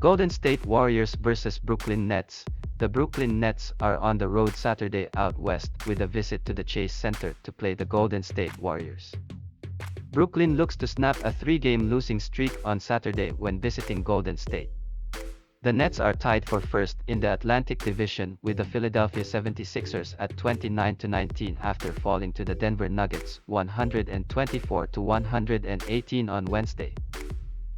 Golden State Warriors vs Brooklyn Nets. The Brooklyn Nets are on the road Saturday out west with a visit to the Chase Center to play the Golden State Warriors. Brooklyn looks to snap a three-game losing streak on Saturday when visiting Golden State. The Nets are tied for first in the Atlantic Division with the Philadelphia 76ers at 29-19 after falling to the Denver Nuggets 124-118 on Wednesday.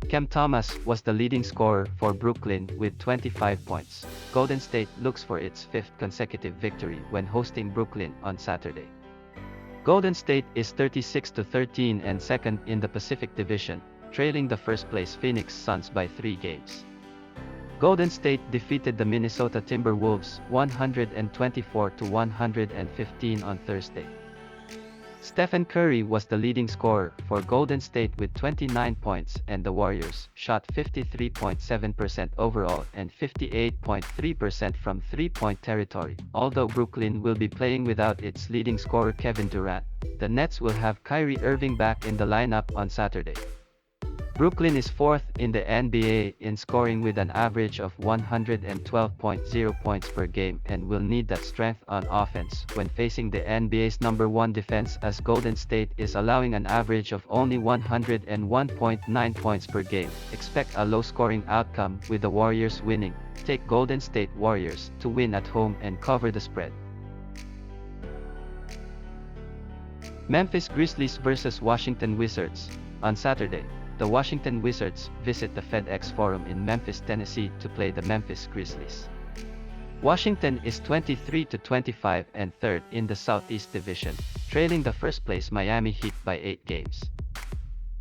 Cam Thomas was the leading scorer for Brooklyn with 25 points. Golden State looks for its fifth consecutive victory when hosting Brooklyn on Saturday. Golden State is 36-13 and second in the Pacific Division, trailing the first-place Phoenix Suns by 3 games. Golden State defeated the Minnesota Timberwolves 124-115 on Thursday. Stephen Curry was the leading scorer for Golden State with 29 points, and the Warriors shot 53.7% overall and 58.3% from three-point territory. Although Brooklyn will be playing without its leading scorer Kevin Durant, the Nets will have Kyrie Irving back in the lineup on Saturday. Brooklyn is fourth in the NBA in scoring with an average of 112.0 points per game and will need that strength on offense when facing the NBA's number 1 defense, as Golden State is allowing an average of only 101.9 points per game. Expect a low-scoring outcome with the Warriors winning. Take Golden State Warriors to win at home and cover the spread. Memphis Grizzlies vs Washington Wizards. On Saturday, the Washington Wizards visit the FedEx Forum in Memphis, Tennessee to play the Memphis Grizzlies. Washington is 23-25 and third in the Southeast Division, trailing the first-place Miami Heat by 8 games.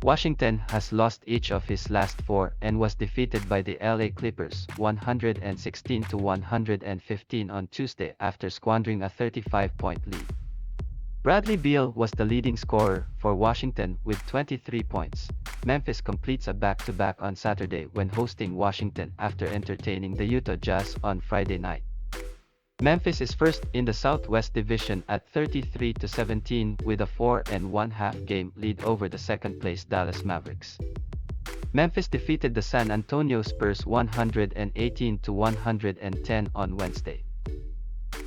Washington has lost each of his last 4 and was defeated by the LA Clippers 116-115 on Tuesday after squandering a 35-point lead. Bradley Beal was the leading scorer for Washington with 23 points. Memphis completes a back-to-back on Saturday when hosting Washington after entertaining the Utah Jazz on Friday night. Memphis is first in the Southwest Division at 33-17 with a 4.5 game lead over the second-place Dallas Mavericks. Memphis defeated the San Antonio Spurs 118-110 on Wednesday.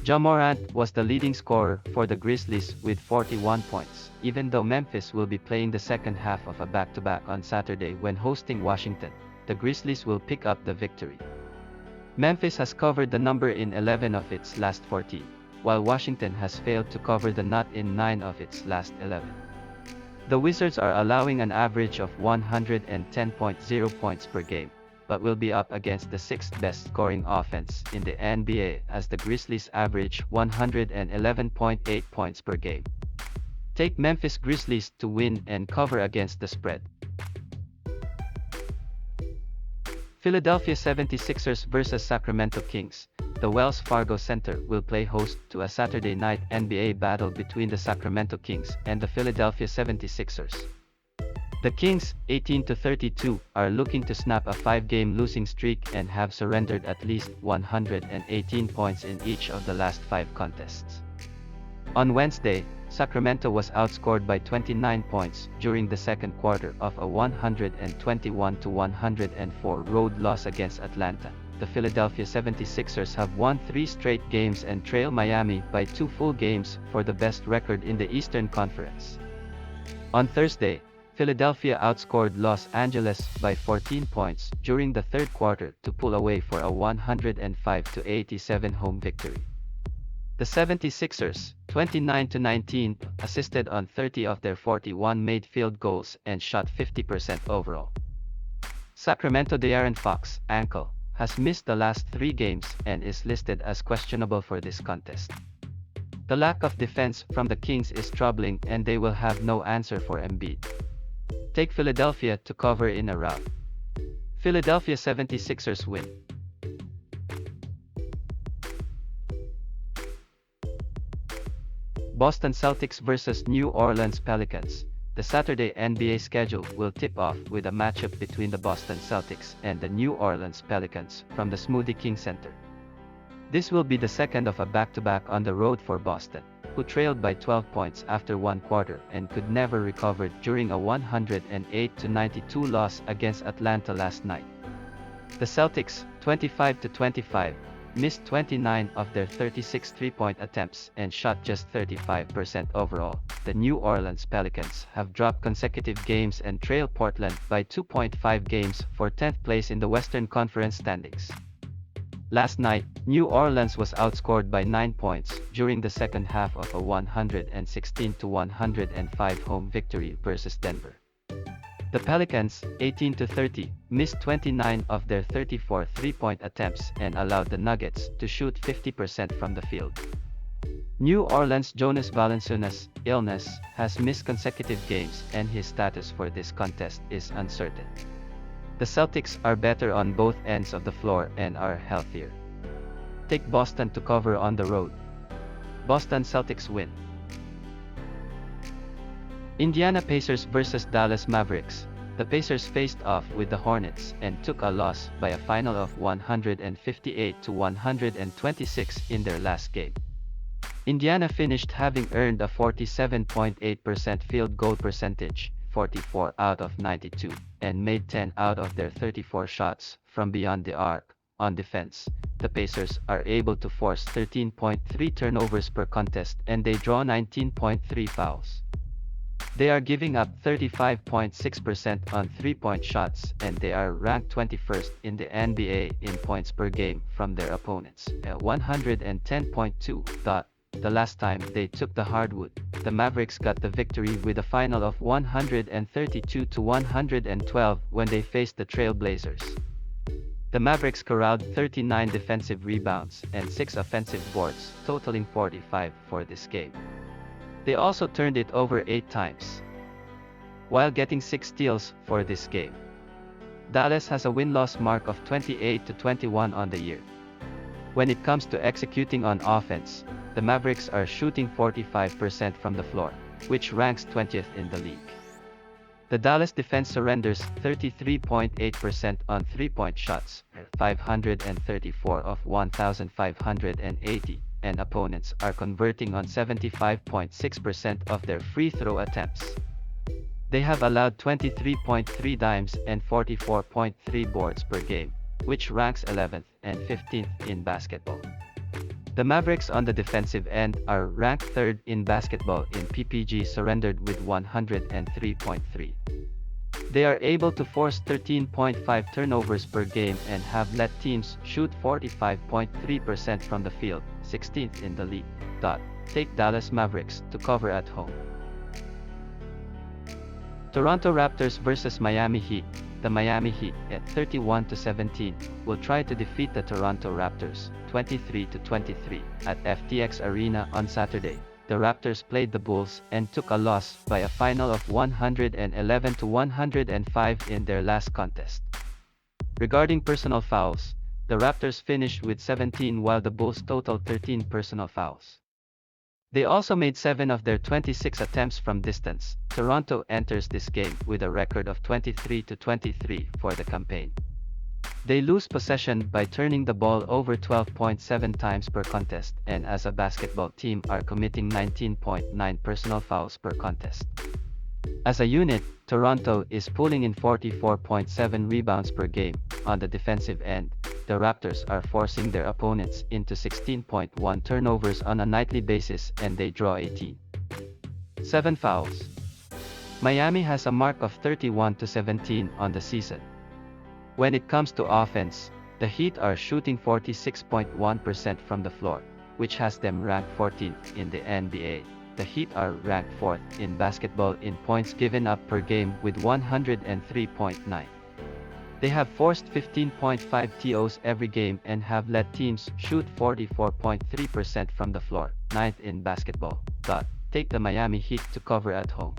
Ja Morant was the leading scorer for the Grizzlies with 41 points, even though Memphis will be playing the second half of a back-to-back on Saturday when hosting Washington. The Grizzlies will pick up the victory. Memphis has covered the number in 11 of its last 14, while Washington has failed to cover the nut in 9 of its last 11. The Wizards are allowing an average of 110.0 points per game, but will be up against the 6th best scoring offense in the NBA as the Grizzlies average 111.8 points per game. Take Memphis Grizzlies to win and cover against the spread. Philadelphia 76ers vs Sacramento Kings. The Wells Fargo Center will play host to a Saturday night NBA battle between the Sacramento Kings and the Philadelphia 76ers. The Kings, 18-32, are looking to snap a 5-game losing streak and have surrendered at least 118 points in each of the last 5 contests. On Wednesday, Sacramento was outscored by 29 points during the second quarter of a 121-104 road loss against Atlanta. The Philadelphia 76ers have won 3 straight games and trail Miami by 2 full games for the best record in the Eastern Conference. On Thursday, Philadelphia outscored Los Angeles by 14 points during the third quarter to pull away for a 105-87 home victory. The 76ers, 29-19, assisted on 30 of their 41 made field goals and shot 50% overall. Sacramento De'Aaron Fox, ankle, has missed the last 3 games and is listed as questionable for this contest. The lack of defense from the Kings is troubling and they will have no answer for Embiid. Take Philadelphia to cover in a rout. Philadelphia 76ers win. Boston Celtics vs New Orleans Pelicans. The Saturday NBA schedule will tip off with a matchup between the Boston Celtics and the New Orleans Pelicans from the Smoothie King Center. This will be the second of a back-to-back on the road for Boston, who trailed by 12 points after one quarter and could never recover during a 108-92 loss against Atlanta last night. The Celtics, 25-25, missed 29 of their 36 three-point attempts and shot just 35% overall. The New Orleans Pelicans have dropped consecutive games and trail Portland by 2.5 games for 10th place in the Western Conference standings. Last night, New Orleans was outscored by 9 points during the second half of a 116-105 home victory versus Denver. The Pelicans, 18-30, missed 29 of their 34 three-point attempts and allowed the Nuggets to shoot 50% from the field. New Orleans' Jonas Valanciunas' illness has missed consecutive games and his status for this contest is uncertain. The Celtics are better on both ends of the floor and are healthier. Take Boston to cover on the road. Boston Celtics win. Indiana Pacers vs Dallas Mavericks. The Pacers faced off with the Hornets and took a loss by a final of 158-126 in their last game. Indiana finished having earned a 47.8% field goal percentage, 44 out of 92, and made 10 out of their 34 shots from beyond the arc. On defense, the Pacers are able to force 13.3 turnovers per contest and they draw 19.3 fouls. They are giving up 35.6% on three-point shots and they are ranked 21st in the NBA in points per game from their opponents, at 110.2. The last time they took the hardwood, the Mavericks got the victory with a final of 132-112 when they faced the Trail Blazers. The Mavericks corralled 39 defensive rebounds and 6 offensive boards, totaling 45 for this game. They also turned it over 8 times, while getting 6 steals for this game. Dallas has a win-loss mark of 28-21 on the year. When it comes to executing on offense, the Mavericks are shooting 45% from the floor, which ranks 20th in the league. The Dallas defense surrenders 33.8% on three-point shots, 534 of 1,580, and opponents are converting on 75.6% of their free throw attempts. They have allowed 23.3 dimes and 44.3 boards per game, which ranks 11th and 15th in basketball. The Mavericks on the defensive end are ranked 3rd in basketball in PPG surrendered with 103.3. They are able to force 13.5 turnovers per game and have let teams shoot 45.3% from the field, 16th in the league. Take Dallas Mavericks to cover at home. Toronto Raptors vs Miami Heat. The Miami Heat, at 31-17, will try to defeat the Toronto Raptors, 23-23, at FTX Arena on Saturday. The Raptors played the Bulls and took a loss by a final of 111-105 in their last contest. Regarding personal fouls, the Raptors finished with 17 while the Bulls totaled 13 personal fouls. They also made 7 of their 26 attempts from distance. Toronto enters this game with a record of 23-23 for the campaign. They lose possession by turning the ball over 12.7 times per contest and as a basketball team are committing 19.9 personal fouls per contest. As a unit, Toronto is pulling in 44.7 rebounds per game. On the defensive end, the Raptors are forcing their opponents into 16.1 turnovers on a nightly basis and they draw 7 fouls. Miami has a mark of 31-17 on the season. When it comes to offense, the Heat are shooting 46.1% from the floor, which has them ranked 14th in the NBA. The Heat are ranked 4th in basketball in points given up per game with 103.9. They have forced 15.5 TOs every game and have let teams shoot 44.3% from the floor, 9th in basketball. Take the Miami Heat to cover at home.